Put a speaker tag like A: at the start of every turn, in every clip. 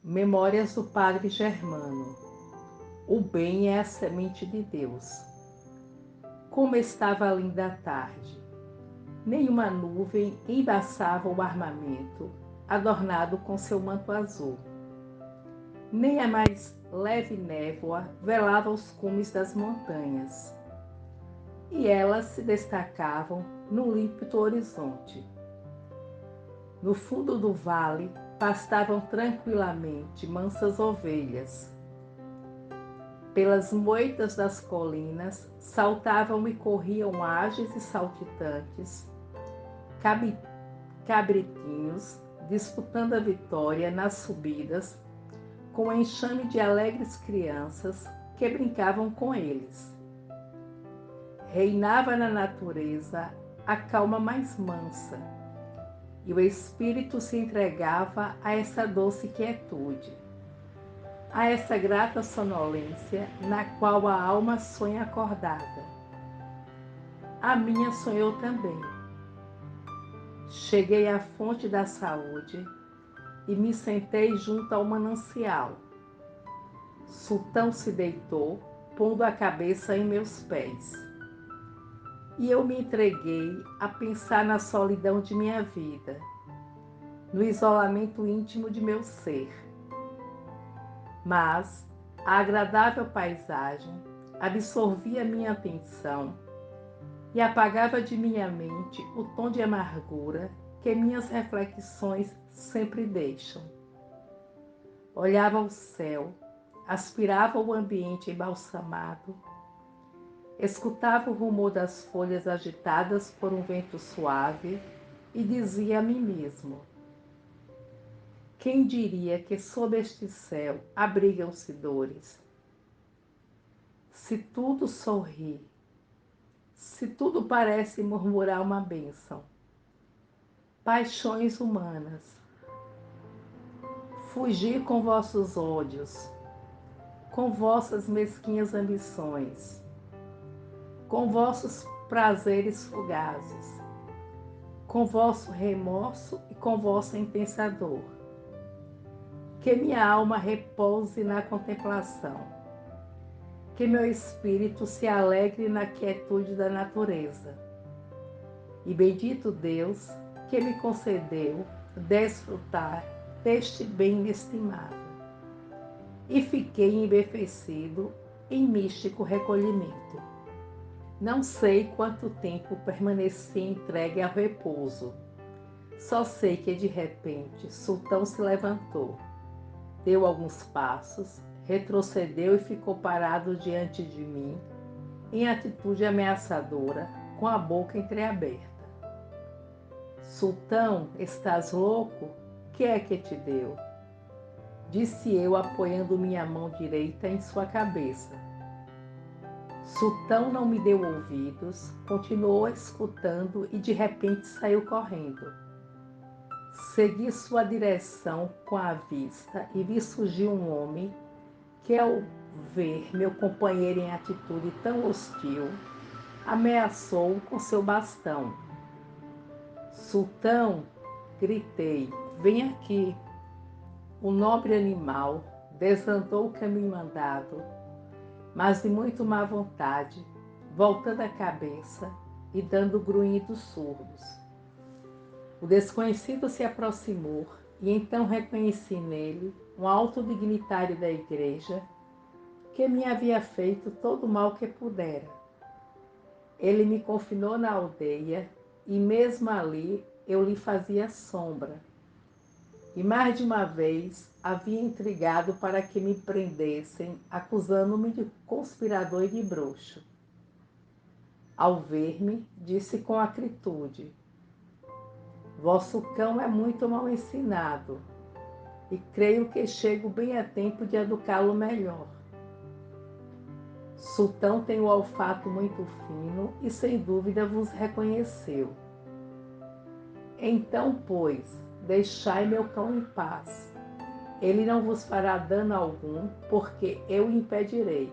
A: Memórias do Padre Germano. O bem é a semente de Deus. Como estava linda a tarde. Nenhuma nuvem embaçava o armamento, adornado com seu manto azul. Nem a mais leve névoa velava os cumes das montanhas. E elas se destacavam no límpido horizonte. No fundo do vale, pastavam tranquilamente mansas ovelhas. Pelas moitas das colinas saltavam e corriam ágeis e saltitantes, cabritinhos disputando a vitória nas subidas, com um enxame de alegres crianças que brincavam com eles. Reinava na natureza a calma mais mansa, e o espírito se entregava a essa doce quietude, a essa grata sonolência na qual a alma sonha acordada. A minha sonhou também. Cheguei à fonte da saúde e me sentei junto ao manancial. Sultão se deitou, pondo a cabeça em meus pés. E eu me entreguei a pensar na solidão de minha vida, no isolamento íntimo de meu ser. Mas a agradável paisagem absorvia minha atenção e apagava de minha mente o tom de amargura que minhas reflexões sempre deixam. Olhava o céu, aspirava o ambiente embalsamado, escutava o rumor das folhas agitadas por um vento suave e dizia a mim mesmo: quem diria que sob este céu abrigam-se dores? Se tudo sorri, se tudo parece murmurar uma bênção, paixões humanas, fugir com vossos ódios, com vossas mesquinhas ambições, com vossos prazeres fugazes, com vosso remorso e com vossa intensa dor. Que minha alma repouse na contemplação, que meu espírito se alegre na quietude da natureza. E bendito Deus que me concedeu desfrutar deste bem inestimável. E fiquei embevecido em místico recolhimento. Não sei quanto tempo permaneci entregue ao repouso. Só sei que de repente Sultão se levantou, deu alguns passos, retrocedeu e ficou parado diante de mim, em atitude ameaçadora, com a boca entreaberta. Sultão, estás louco? Que é que te deu? Disse eu, apoiando minha mão direita em sua cabeça. Sultão não me deu ouvidos, continuou escutando e de repente saiu correndo. Segui sua direção com a vista e vi surgir um homem que, ao ver meu companheiro em atitude tão hostil, ameaçou com seu bastão. Sultão, gritei, vem aqui. O nobre animal desandou o caminho andado, mas de muito má vontade, voltando a cabeça e dando grunhidos surdos. O desconhecido se aproximou e então reconheci nele um alto dignitário da igreja que me havia feito todo o mal que pudera. Ele me confinou na aldeia e mesmo ali eu lhe fazia sombra. E mais de uma vez havia intrigado para que me prendessem, acusando-me de conspirador e de bruxo. Ao ver-me, disse com acritude: vosso cão é muito mal ensinado, e creio que chego bem a tempo de educá-lo melhor. Sultão tem o olfato muito fino e sem dúvida vos reconheceu. Então, pois, deixai meu cão em paz. Ele não vos fará dano algum, porque eu o impedirei.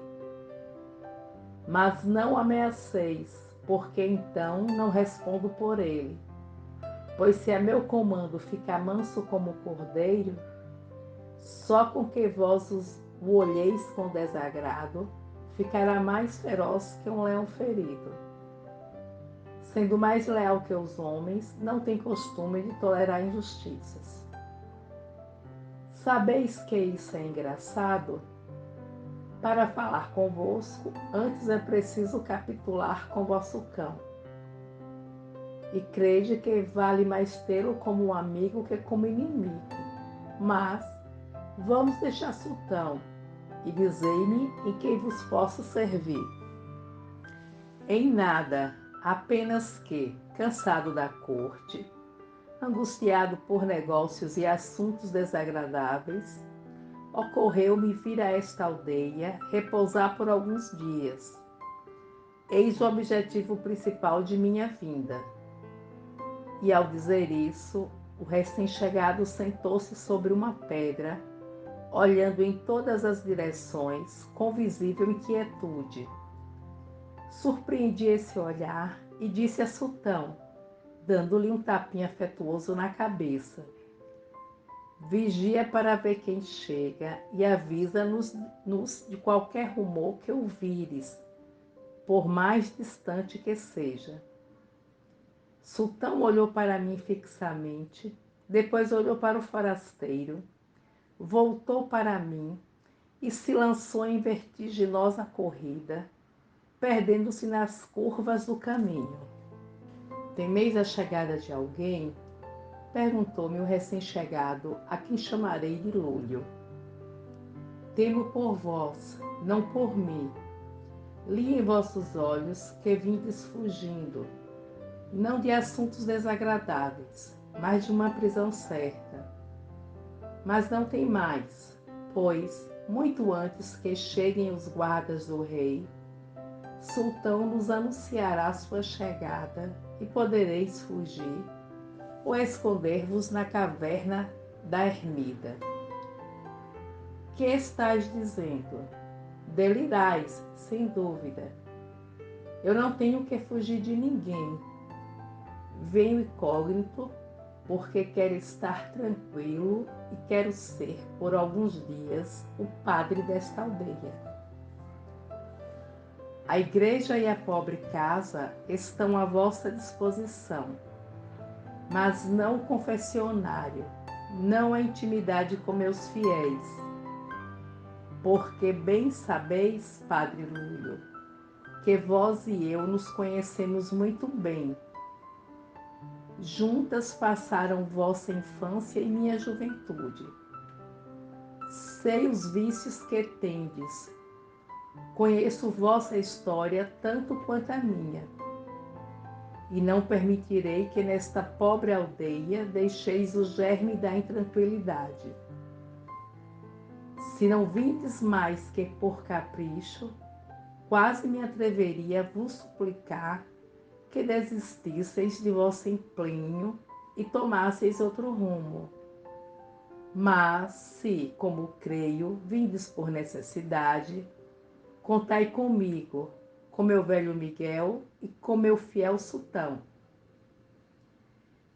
A: Mas não ameaceis, porque então não respondo por ele. Pois se a meu comando ficar manso como o cordeiro, Só com que vós o olheis com desagrado, ficará mais feroz que um leão ferido. Sendo mais leal que os homens, não tem costume de tolerar injustiças. Sabeis que isso é engraçado? Para falar convosco, antes é preciso capitular com vosso cão. E crede que vale mais tê-lo como um amigo que como inimigo. Mas vamos deixar Sultão e dizei-me em que vos posso servir. Em nada, apenas que, cansado da corte, angustiado por negócios e assuntos desagradáveis, ocorreu-me vir a esta aldeia repousar por alguns dias. Eis o objetivo principal de minha vinda. E ao dizer isso, o recém-chegado sentou-se sobre uma pedra, olhando em todas as direções, com visível inquietude. Surpreendi esse olhar e disse a Sultão, dando-lhe um tapinha afetuoso na cabeça: vigia para ver quem chega e avisa-nos de qualquer rumor que ouvires, por mais distante que seja. Sultão olhou para mim fixamente, depois olhou para o forasteiro, voltou para mim e se lançou em vertiginosa corrida, perdendo-se nas curvas do caminho. Temeis a chegada de alguém? Perguntou-me o recém-chegado, a quem chamarei de Lúlio. Temo por vós, não por mim. Li em vossos olhos que vindes fugindo, não de assuntos desagradáveis, mas de uma prisão certa. Mas não tem mais, pois, muito antes que cheguem os guardas do rei, Sultão nos anunciará sua chegada e podereis fugir ou esconder-vos na caverna da ermida. Que estáis dizendo? Delirais, sem dúvida. Eu não tenho que fugir de ninguém. Venho incógnito porque quero estar tranquilo e quero ser, por alguns dias, o padre desta aldeia. A igreja e a pobre casa estão à vossa disposição, mas não o confessionário, não a intimidade com meus fiéis. Porque bem sabeis, Padre Lúlio, que vós e eu nos conhecemos muito bem. Juntas passaram vossa infância e minha juventude. Sei os vícios que tendes. Conheço vossa história tanto quanto a minha. E não permitirei que nesta pobre aldeia deixeis o germe da intranquilidade. Se não vindes mais que por capricho, quase me atreveria a vos suplicar que desistisseis de vosso empenho e tomasseis outro rumo. Mas, se, como creio, vindes por necessidade, contai comigo, com meu velho Miguel e com meu fiel Sultão.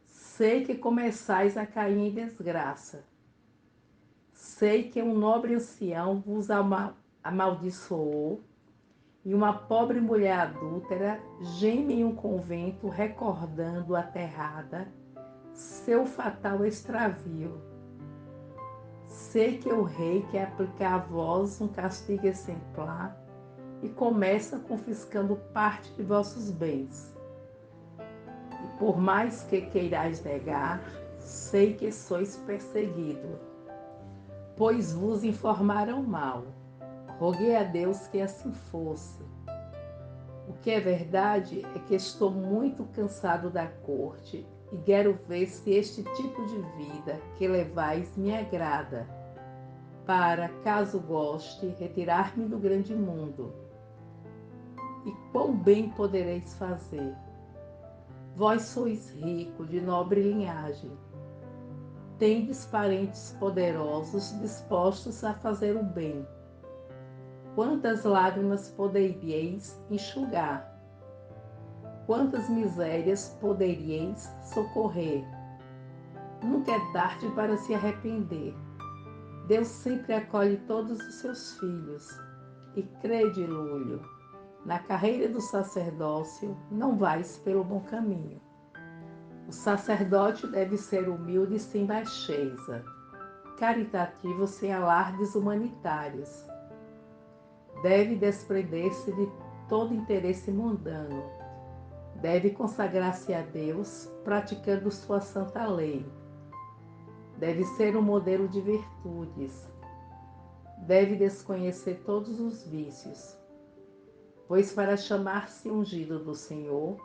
A: Sei que começais a cair em desgraça. Sei que um nobre ancião vos amaldiçoou e uma pobre mulher adúltera geme em um convento recordando aterrada seu fatal extravio. Sei que o rei quer aplicar a vós um castigo exemplar e começa confiscando parte de vossos bens. E por mais que queirais negar, sei que sois perseguido, pois vos informaram mal. Roguei a Deus que assim fosse. O que é verdade é que estou muito cansado da corte e quero ver se este tipo de vida que levais me agrada, para, caso goste, retirar-me do grande mundo. E quão bem podereis fazer? Vós sois rico, de nobre linhagem. Tendes parentes poderosos dispostos a fazer o bem. Quantas lágrimas poderíeis enxugar? Quantas misérias poderíeis socorrer? Nunca é tarde para se arrepender. Deus sempre acolhe todos os seus filhos. E crede, Lúlio, na carreira do sacerdócio não vais pelo bom caminho. O sacerdote deve ser humilde sem baixeza, caritativo sem alardes humanitários. Deve desprender-se de todo interesse mundano. Deve consagrar-se a Deus praticando sua santa lei. Deve ser um modelo de virtudes. Deve desconhecer todos os vícios. Pois para chamar-se ungido do Senhor,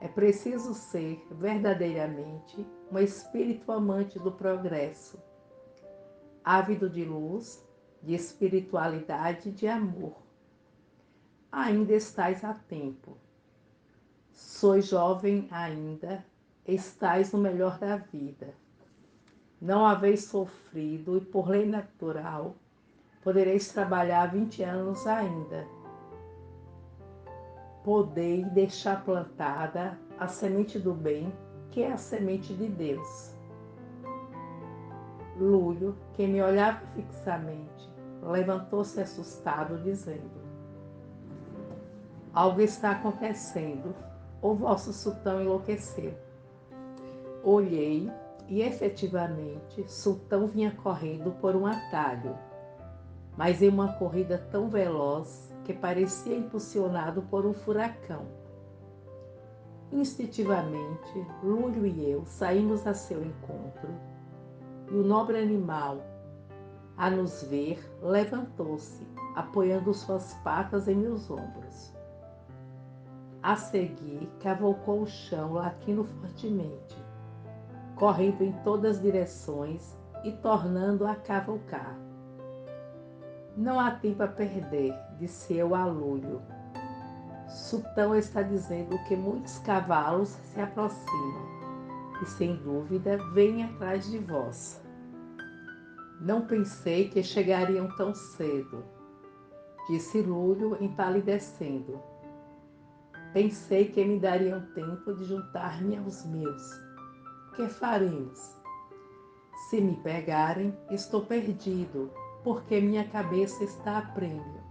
A: é preciso ser verdadeiramente um espírito amante do progresso, ávido de luz, de espiritualidade e de amor. Ainda estais a tempo. Sois jovem ainda, estais no melhor da vida. Não haveis sofrido e, por lei natural, podereis trabalhar 20 anos ainda. Podei deixar plantada a semente do bem, que é a semente de Deus. Lúlio, que me olhava fixamente, levantou-se assustado, dizendo: algo está acontecendo, o vosso sultão enlouqueceu. Olhei e, efetivamente, Sultão vinha correndo por um atalho, mas em uma corrida tão veloz que parecia impulsionado por um furacão. Instintivamente, Lúlio e eu saímos a seu encontro, e o nobre animal, a nos ver, levantou-se, apoiando suas patas em meus ombros. A seguir, cavalcou o chão, latindo fortemente, correndo em todas as direções e tornando a cavalcar. Não há tempo a perder, disse eu a Lúlio. Sultão está dizendo que muitos cavalos se aproximam e, sem dúvida, vêm atrás de vós. Não pensei que chegariam tão cedo, disse Lúlio empalidecendo. Pensei que me dariam tempo de juntar-me aos meus. Que faremos? Se me pegarem, estou perdido, porque minha cabeça está a prêmio.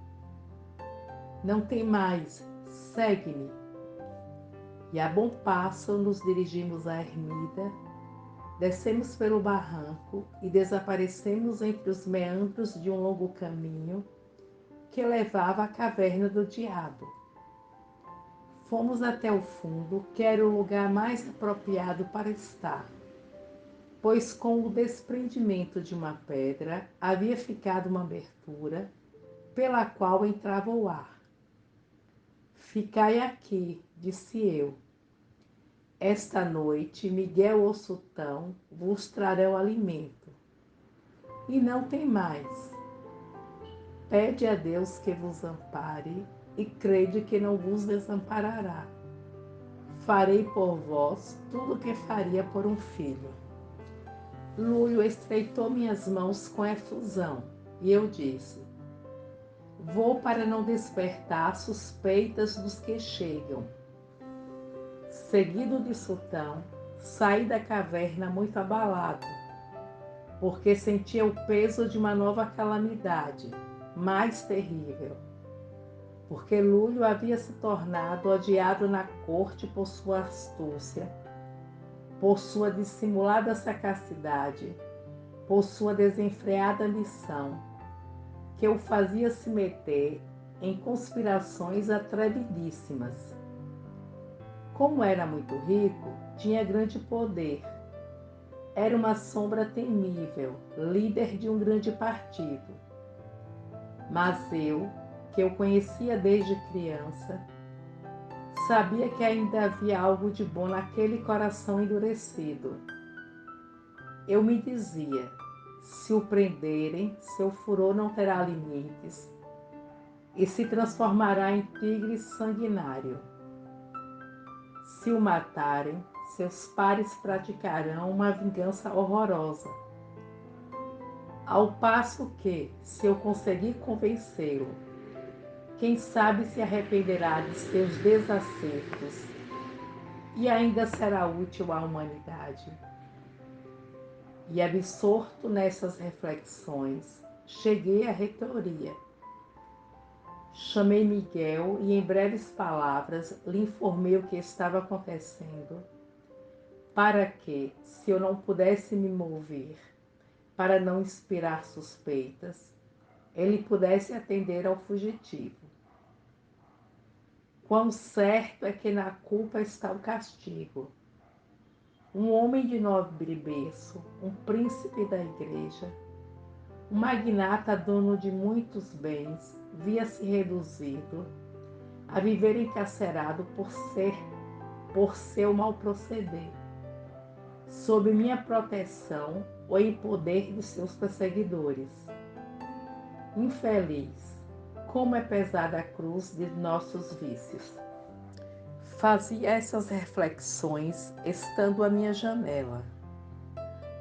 A: Não tem mais, segue-me. E a bom passo nos dirigimos à ermida, descemos pelo barranco e desaparecemos entre os meandros de um longo caminho que levava à caverna do diabo. Fomos até o fundo, que era o lugar mais apropriado para estar, pois com o desprendimento de uma pedra havia ficado uma abertura pela qual entrava o ar. Ficai aqui, disse eu. Esta noite Miguel ou Sultão vos trarão alimento. E não tem mais. Pede a Deus que vos ampare e crede que não vos desamparará. Farei por vós tudo o que faria por um filho. Lúlio estreitou minhas mãos com efusão e eu disse: vou para não despertar suspeitas dos que chegam. Seguido de Sultão, saí da caverna muito abalado, porque sentia o peso de uma nova calamidade, mais terrível. Porque Lúlio havia se tornado odiado na corte por sua astúcia, por sua dissimulada sagacidade, por sua desenfreada ambição, que o fazia se meter em conspirações atrevidíssimas. Como era muito rico, tinha grande poder. Era uma sombra temível, líder de um grande partido. Mas eu, que o conhecia desde criança, sabia que ainda havia algo de bom naquele coração endurecido. Eu me dizia: se o prenderem, seu furor não terá limites e se transformará em tigre sanguinário. Se o matarem, seus pares praticarão uma vingança horrorosa. Ao passo que, se eu conseguir convencê-lo, quem sabe se arrependerá de seus desacertos e ainda será útil à humanidade. E absorto nessas reflexões, cheguei à reitoria. Chamei Miguel e, em breves palavras, lhe informei o que estava acontecendo, para que, se eu não pudesse me mover, para não inspirar suspeitas, ele pudesse atender ao fugitivo. Quão certo é que na culpa está o castigo. Um homem de nobre berço, um príncipe da igreja, um magnata dono de muitos bens, via-se reduzido a viver encarcerado por seu mal proceder, sob minha proteção ou em poder de seus perseguidores. Infeliz, como é pesada a cruz de nossos vícios. Fazia essas reflexões estando à minha janela.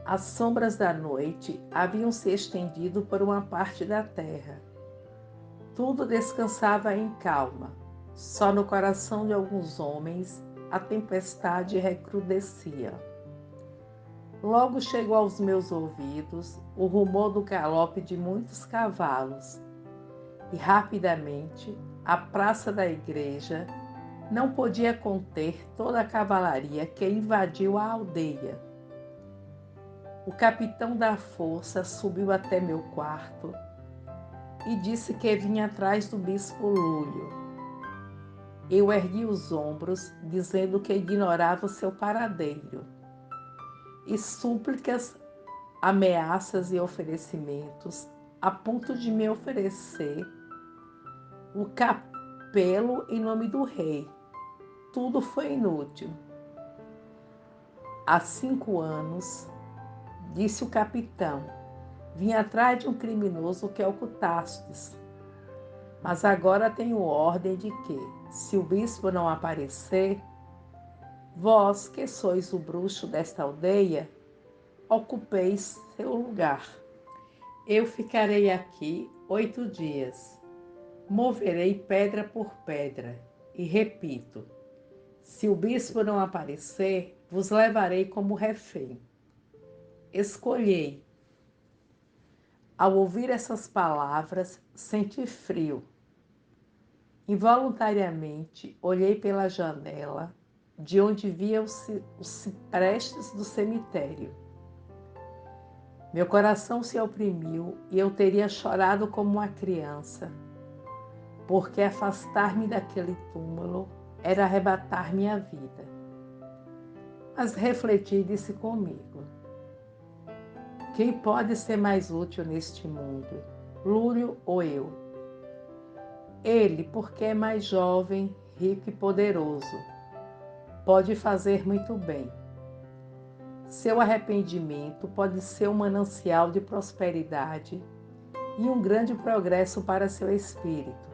A: As sombras da noite haviam se estendido por uma parte da terra. Tudo descansava em calma. Só no coração de alguns homens a tempestade recrudescia. Logo chegou aos meus ouvidos o rumor do galope de muitos cavalos, e rapidamente a praça da igreja não podia conter toda a cavalaria que invadiu a aldeia. O capitão da força subiu até meu quarto e disse que vinha atrás do bispo Lúlio. Eu ergui os ombros, dizendo que ignorava o seu paradeiro. E súplicas, ameaças e oferecimentos, a ponto de me oferecer o capelo em nome do rei. Tudo foi inútil. Há 5 anos, disse o capitão, vim atrás de um criminoso que ocultastes. Mas agora tenho ordem de que, se o bispo não aparecer, vós, que sois o bruxo desta aldeia, ocupeis seu lugar. Eu ficarei aqui 8 dias. Moverei pedra por pedra. E repito, se o bispo não aparecer, vos levarei como refém. Escolhei. Ao ouvir essas palavras, senti frio. Involuntariamente, olhei pela janela, de onde via os ciprestes do cemitério. Meu coração se oprimiu e eu teria chorado como uma criança, porque afastar-me daquele túmulo era arrebatar minha vida. Mas refleti e disse comigo: quem pode ser mais útil neste mundo, Lúlio ou eu? Ele, porque é mais jovem, rico e poderoso, pode fazer muito bem. Seu arrependimento pode ser um manancial de prosperidade e um grande progresso para seu espírito.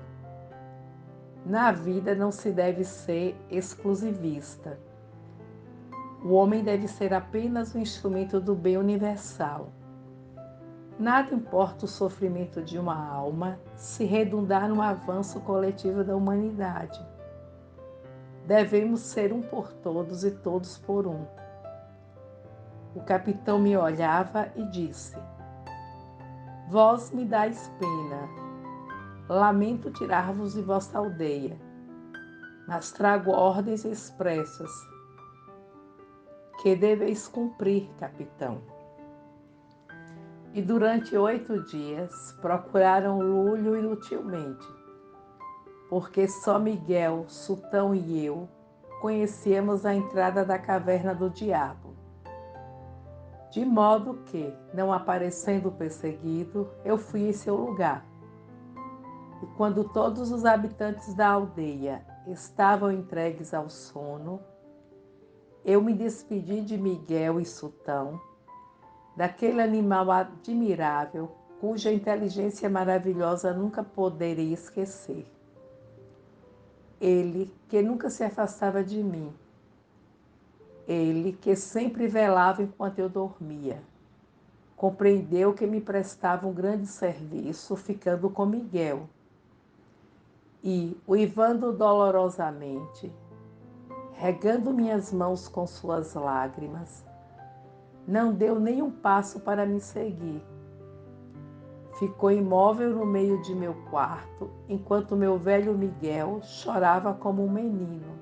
A: Na vida não se deve ser exclusivista. O homem deve ser apenas um instrumento do bem universal. Nada importa o sofrimento de uma alma se redundar no avanço coletivo da humanidade. Devemos ser um por todos e todos por um. O capitão me olhava e disse: vós me dais pena. Lamento tirar-vos de vossa aldeia, mas trago ordens expressas que deveis cumprir, capitão. E durante 8 dias procuraram Lúlio inutilmente, porque só Miguel, Sultão e eu conhecíamos a entrada da caverna do diabo. De modo que, não aparecendo o perseguido, eu fui em seu lugar. E quando todos os habitantes da aldeia estavam entregues ao sono, eu me despedi de Miguel e Sultão, daquele animal admirável, cuja inteligência maravilhosa nunca poderia esquecer. Ele, que nunca se afastava de mim. Ele, que sempre velava enquanto eu dormia. Compreendeu que me prestava um grande serviço, ficando com Miguel. E, uivando dolorosamente, regando minhas mãos com suas lágrimas, Não deu nem um passo para me seguir. Ficou imóvel no meio de meu quarto, enquanto meu velho Miguel chorava como um menino.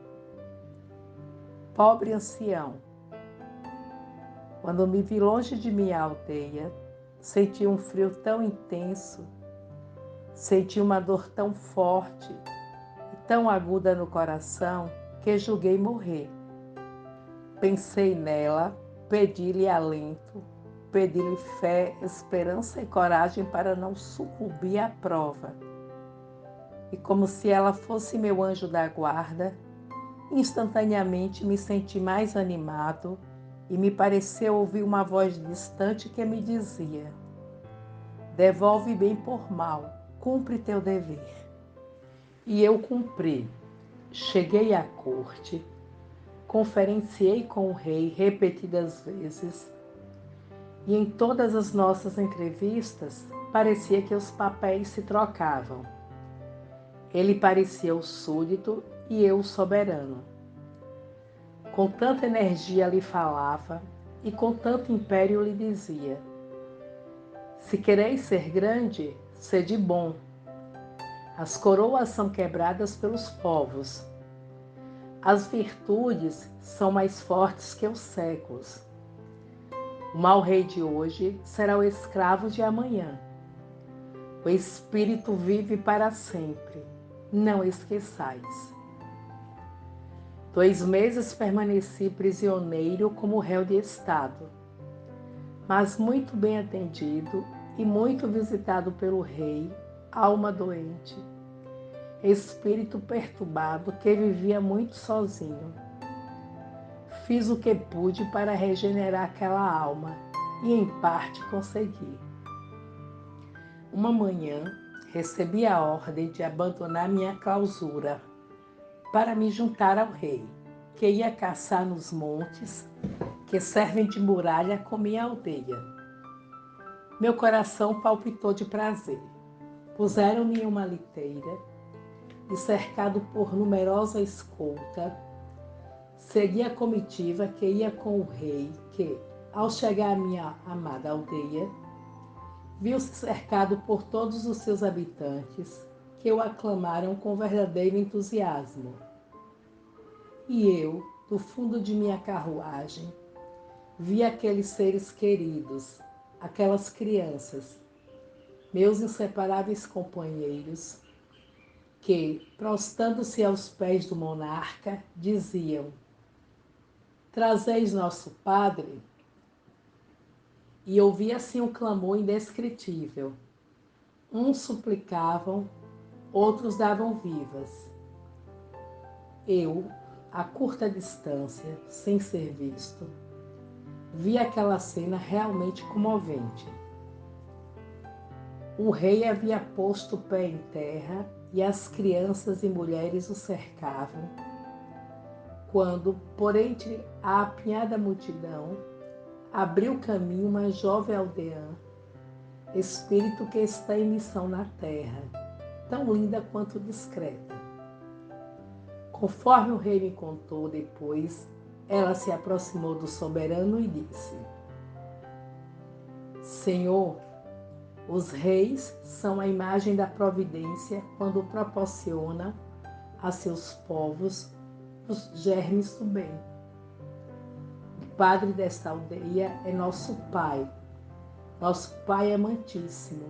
A: Pobre ancião, quando me vi longe de minha aldeia, senti um frio tão intenso, senti uma dor tão forte e tão aguda no coração que julguei morrer. Pensei nela, pedi-lhe alento, pedi-lhe fé, esperança e coragem para não sucumbir à prova. E como se ela fosse meu anjo da guarda, instantaneamente me senti mais animado e me pareceu ouvir uma voz distante que me dizia: devolve bem por mal, cumpre teu dever. E eu cumpri. Cheguei à corte, conferenciei com o rei repetidas vezes, e em todas as nossas entrevistas parecia que os papéis se trocavam. Ele parecia o súdito e eu o soberano. Com tanta energia lhe falava e com tanto império lhe dizia: se quereis ser grande, sede bom. As coroas são quebradas pelos povos. As virtudes são mais fortes que os séculos. O mau rei de hoje será o escravo de amanhã. O espírito vive para sempre. Não esqueçais. 2 meses permaneci prisioneiro como réu de estado, mas muito bem atendido e muito visitado pelo rei, alma doente, espírito perturbado que vivia muito sozinho. Fiz o que pude para regenerar aquela alma e em parte consegui. Uma manhã recebi a ordem de abandonar minha clausura para me juntar ao rei, que ia caçar nos montes que servem de muralha com minha aldeia. Meu coração palpitou de prazer. Puseram-me em uma liteira e, cercado por numerosa escolta, segui a comitiva que ia com o rei, que, ao chegar à minha amada aldeia, viu-se cercado por todos os seus habitantes, que o aclamaram com verdadeiro entusiasmo. E eu, do fundo de minha carruagem, vi aqueles seres queridos, aquelas crianças, meus inseparáveis companheiros, que, prostrando-se aos pés do monarca, diziam: trazeis nosso padre? E ouvi assim um clamor indescritível. Uns suplicavam, outros davam vivas. Eu, a curta distância, sem ser visto, vi aquela cena realmente comovente. O rei havia posto o pé em terra e as crianças e mulheres o cercavam, quando, por entre a apinhada multidão, abriu caminho uma jovem aldeã, espírito que está em missão na terra, tão linda quanto discreta. Conforme o rei me contou depois, ela se aproximou do soberano e disse: Senhor, os reis são a imagem da providência quando proporcionam a seus povos os germes do bem. O padre desta aldeia é nosso pai amantíssimo,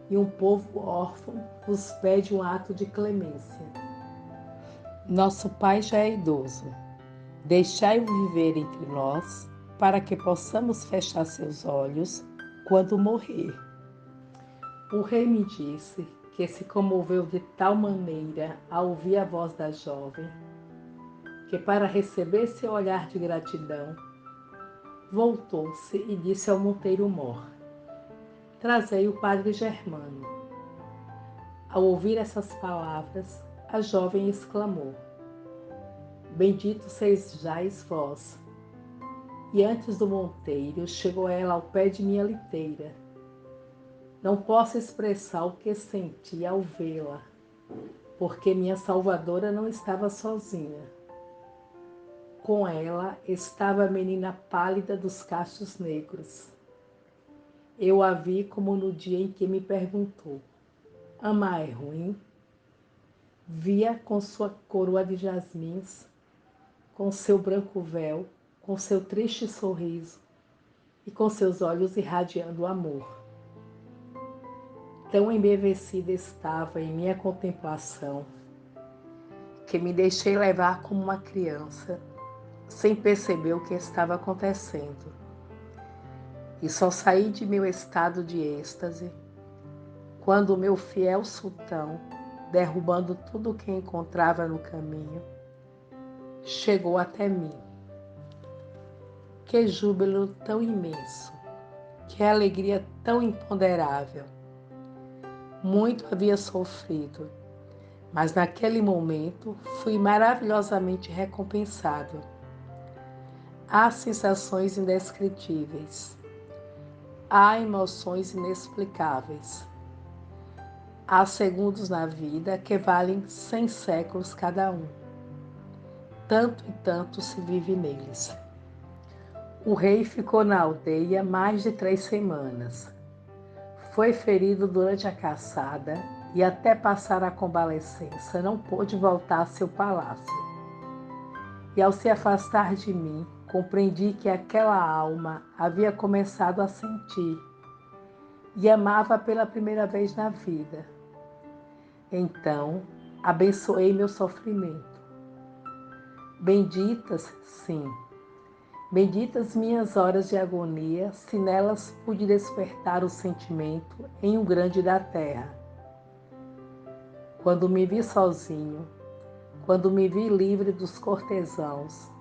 A: e um povo órfão vos pede um ato de clemência. Nosso pai já é idoso. Deixai-o viver entre nós, para que possamos fechar seus olhos quando morrer. O rei me disse que se comoveu de tal maneira ao ouvir a voz da jovem, que para receber seu olhar de gratidão, voltou-se e disse ao monteiro mor: trazei o padre Germano. Ao ouvir essas palavras, a jovem exclamou: bendito sejais vós. E antes do monteiro, chegou ela ao pé de minha liteira. Não posso expressar o que senti ao vê-la, porque minha salvadora não estava sozinha. Com ela estava a menina pálida dos cachos negros. Eu a vi como no dia em que me perguntou: amar é ruim? Via com sua coroa de jasmins, com seu branco véu, com seu triste sorriso e com seus olhos irradiando amor. Tão embevecida estava em minha contemplação que me deixei levar como uma criança, sem perceber o que estava acontecendo. E só saí de meu estado de êxtase quando o meu fiel sultão, derrubando tudo o que encontrava no caminho, chegou até mim. Que júbilo tão imenso, que alegria tão imponderável. Muito havia sofrido, mas naquele momento fui maravilhosamente recompensado. Há sensações indescritíveis, há emoções inexplicáveis. Há segundos na vida que valem 100 séculos cada um. Tanto e tanto se vive neles. O rei ficou na aldeia mais de 3 semanas. Foi ferido durante a caçada e até passar a convalescença não pôde voltar a seu palácio. E ao se afastar de mim, compreendi que aquela alma havia começado a sentir e amava pela primeira vez na vida. Então, abençoei meu sofrimento. Benditas, sim, benditas minhas horas de agonia, se nelas pude despertar o sentimento em um grande da terra. Quando me vi sozinho, quando me vi livre dos cortesãos,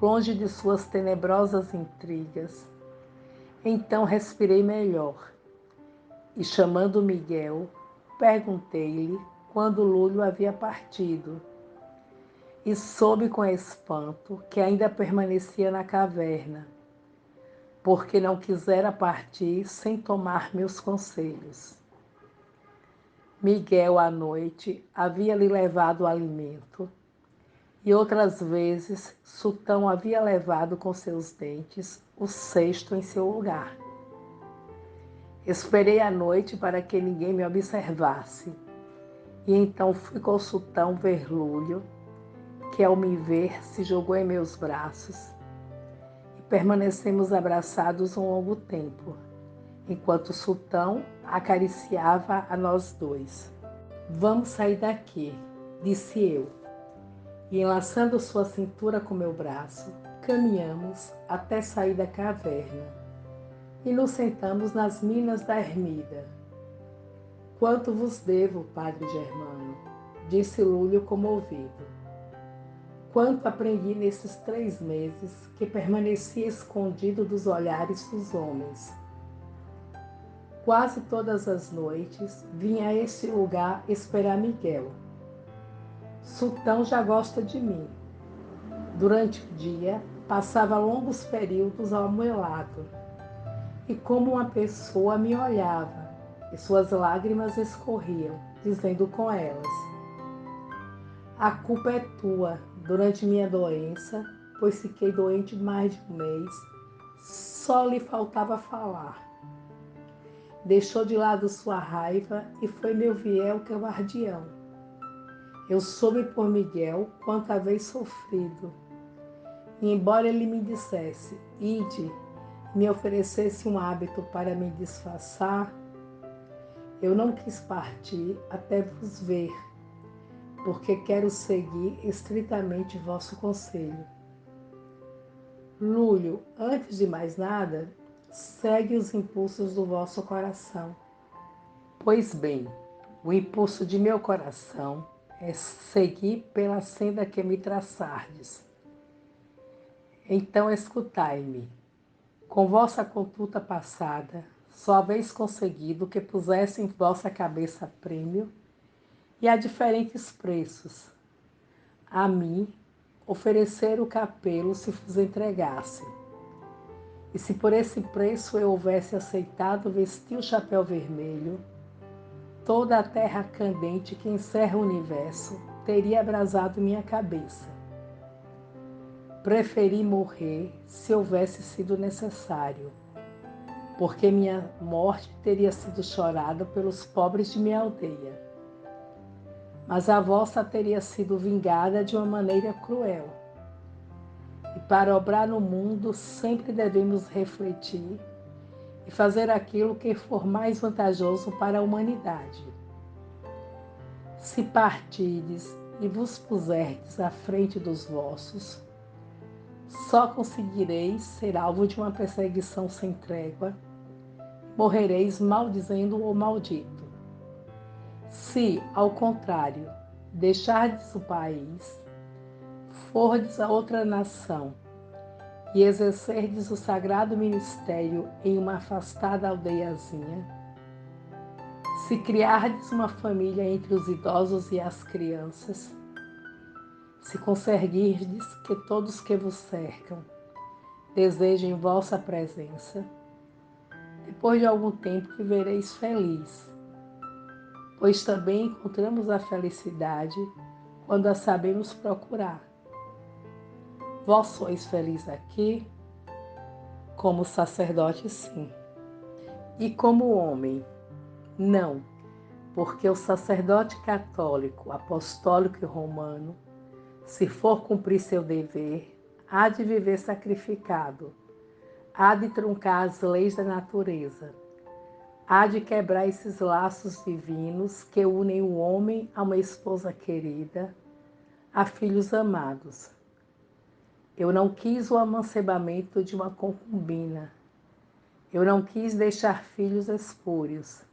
A: longe de suas tenebrosas intrigas, então respirei melhor e, chamando Miguel, perguntei-lhe quando Lúlio havia partido. E soube com espanto que ainda permanecia na caverna, porque não quisera partir sem tomar meus conselhos. Miguel, à noite, havia-lhe levado o alimento, e outras vezes Sultão havia levado com seus dentes o cesto em seu lugar. Esperei a noite para que ninguém me observasse, e então fui com o Sultão ver Lúlio, que ao me ver se jogou em meus braços, e permanecemos abraçados um longo tempo, enquanto o sultão acariciava a nós dois. Vamos sair daqui, disse eu, e enlaçando sua cintura com meu braço, caminhamos até sair da caverna, e nos sentamos nas minas da ermida. Quanto vos devo, padre Germano, disse Lúlio comovido. Quanto aprendi nesses 3 meses que permaneci escondido dos olhares dos homens. Quase todas as noites vinha a este lugar esperar Miguel. Sultão já gosta de mim. Durante o dia, passava longos períodos ao meu lado. E como uma pessoa me olhava, e suas lágrimas escorriam, dizendo com elas: a culpa é tua durante minha doença, pois fiquei doente mais de 1 mês. Só lhe faltava falar. Deixou de lado sua raiva e foi meu fiel guardião. Eu soube por Miguel quanto haveis sofrido. E embora ele me dissesse, ide, e me oferecesse um hábito para me disfarçar, eu não quis partir até vos ver, porque quero seguir estritamente vosso conselho. Lúlio, antes de mais nada, segue os impulsos do vosso coração. Pois bem, o impulso de meu coração é seguir pela senda que me traçardes. Então escutai-me. Com vossa conduta passada, só haveis conseguido que pusesse em vossa cabeça prêmio e a diferentes preços. A mim, oferecer o capelo se vos entregasse. E se por esse preço eu houvesse aceitado vestir o chapéu vermelho, toda a terra candente que encerra o universo teria abrasado minha cabeça. Preferi morrer se houvesse sido necessário, porque minha morte teria sido chorada pelos pobres de minha aldeia. Mas a vossa teria sido vingada de uma maneira cruel. E para obrar no mundo sempre devemos refletir e fazer aquilo que for mais vantajoso para a humanidade. Se partirdes e vos puserdes à frente dos vossos, só conseguireis ser alvo de uma perseguição sem trégua, morrereis maldizendo o maldito. Se, ao contrário, deixardes o país, fordes a outra nação e exercerdes o sagrado ministério em uma afastada aldeiazinha, se criardes uma família entre os idosos e as crianças, se conseguirdes que todos que vos cercam desejem vossa presença, depois de algum tempo vivereis feliz, pois também encontramos a felicidade quando a sabemos procurar. Vós sois feliz aqui? Como sacerdote, sim. E como homem? Não, porque o sacerdote católico, apostólico e romano, se for cumprir seu dever, há de viver sacrificado, há de truncar as leis da natureza, há de quebrar esses laços divinos que unem o homem a uma esposa querida, a filhos amados. Eu não quis o amancebamento de uma concubina, eu não quis deixar filhos espúrios,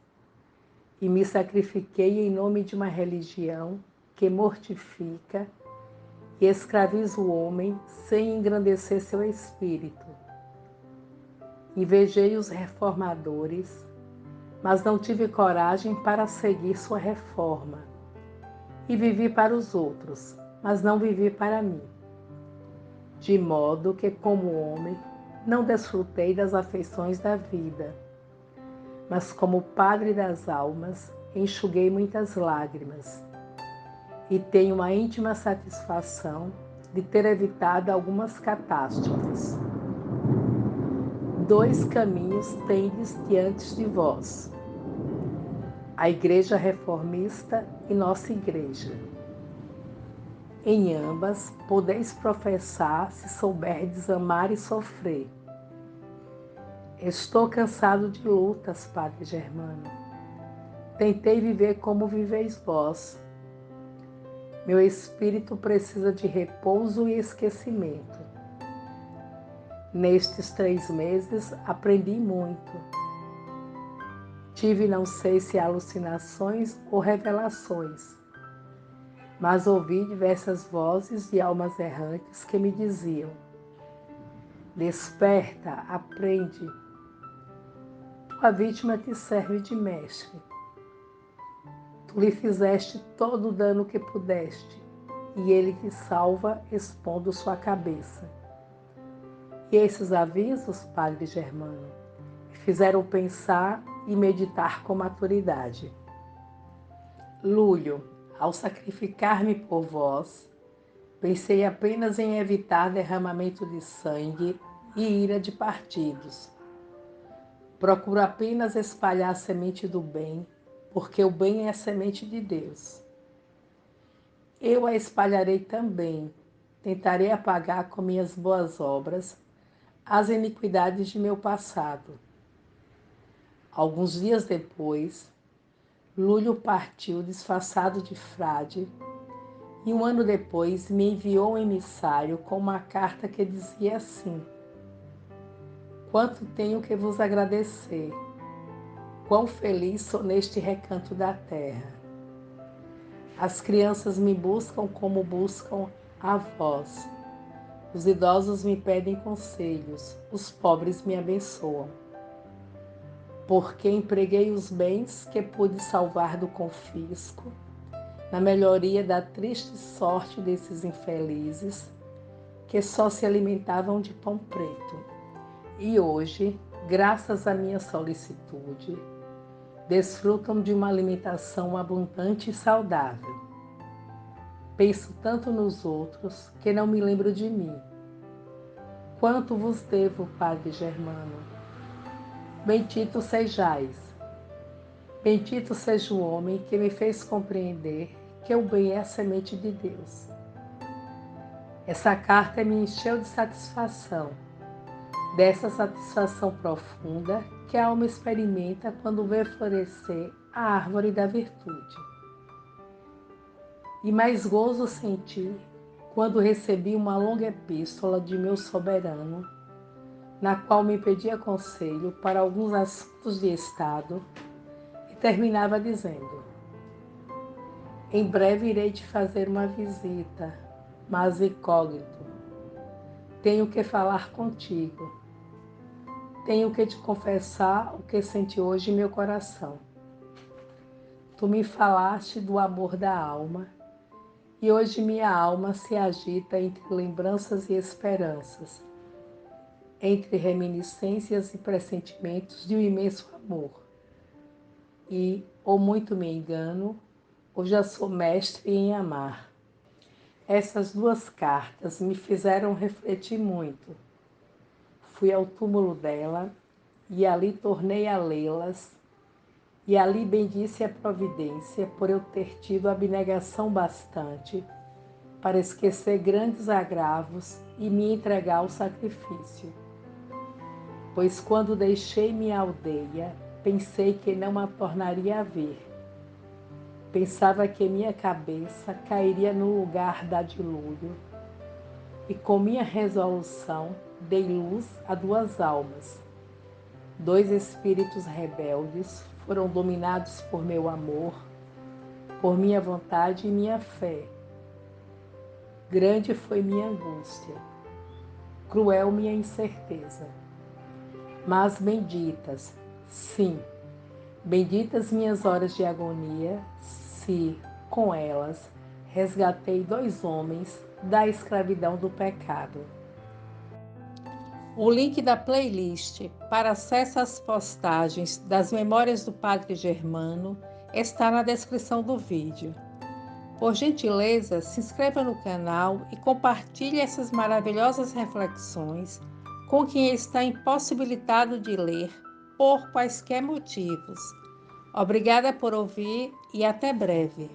A: e me sacrifiquei em nome de uma religião que mortifica e escraviza o homem sem engrandecer seu espírito. Invejei os reformadores, mas não tive coragem para seguir sua reforma. E vivi para os outros, mas não vivi para mim. De modo que, como homem, não desfrutei das afeições da vida, mas como padre das almas, enxuguei muitas lágrimas e tenho uma íntima satisfação de ter evitado algumas catástrofes. 2 caminhos tendes diante de vós: a Igreja Reformista e nossa Igreja. Em ambas podeis professar se souberdes amar e sofrer. Estou cansado de lutas, Padre Germano. Tentei viver como viveis vós. Meu espírito precisa de repouso e esquecimento. Nestes 3 meses aprendi muito. Tive não sei se alucinações ou revelações, mas ouvi diversas vozes de almas errantes que me diziam: desperta, aprende. Tua vítima te serve de mestre. Tu lhe fizeste todo o dano que pudeste, e ele te salva expondo sua cabeça. E esses avisos, Padre Germano, me fizeram pensar e meditar com maturidade. Lúlio, ao sacrificar-me por vós, pensei apenas em evitar derramamento de sangue e ira de partidos. Procuro apenas espalhar a semente do bem, porque o bem é a semente de Deus. Eu a espalharei também, tentarei apagar com minhas boas obras as iniquidades de meu passado. Alguns dias depois, Lúlio partiu disfarçado de frade e 1 ano depois me enviou um emissário com uma carta que dizia assim: quanto tenho que vos agradecer, quão feliz sou neste recanto da terra. As crianças me buscam como buscam a vós. Os idosos me pedem conselhos, os pobres me abençoam. Porque empreguei os bens que pude salvar do confisco, na melhoria da triste sorte desses infelizes, que só se alimentavam de pão preto. E hoje, graças à minha solicitude, desfrutam de uma alimentação abundante e saudável. Penso tanto nos outros que não me lembro de mim. Quanto vos devo, Padre Germano? Bendito sejais. Bendito seja o homem que me fez compreender que o bem é a semente de Deus. Essa carta me encheu de satisfação, dessa satisfação profunda que a alma experimenta quando vê florescer a árvore da virtude. E mais gozo senti quando recebi uma longa epístola de meu soberano, na qual me pedia conselho para alguns assuntos de Estado, e terminava dizendo: em breve irei te fazer uma visita, mas incógnito. Tenho que falar contigo. Tenho que te confessar o que senti hoje em meu coração. Tu me falaste do amor da alma, e hoje minha alma se agita entre lembranças e esperanças, entre reminiscências e pressentimentos de um imenso amor. E, ou muito me engano, ou já sou mestre em amar. Essas duas cartas me fizeram refletir muito. Fui ao túmulo dela e ali tornei a lê-las, e ali bendisse a providência por eu ter tido abnegação bastante para esquecer grandes agravos e me entregar ao sacrifício. Pois quando deixei minha aldeia, pensei que não a tornaria a ver. Pensava que minha cabeça cairia no lugar da dilúvio, e com minha resolução dei luz a duas almas. Dois espíritos rebeldes foram dominados por meu amor, por minha vontade e minha fé. Grande foi minha angústia, cruel minha incerteza. Mas benditas, sim, benditas minhas horas de agonia, se, com elas, resgatei dois homens da escravidão do pecado. O link da playlist para acesso às postagens das Memórias do Padre Germano está na descrição do vídeo. Por gentileza, se inscreva no canal e compartilhe essas maravilhosas reflexões com quem está impossibilitado de ler por quaisquer motivos. Obrigada por ouvir e até breve.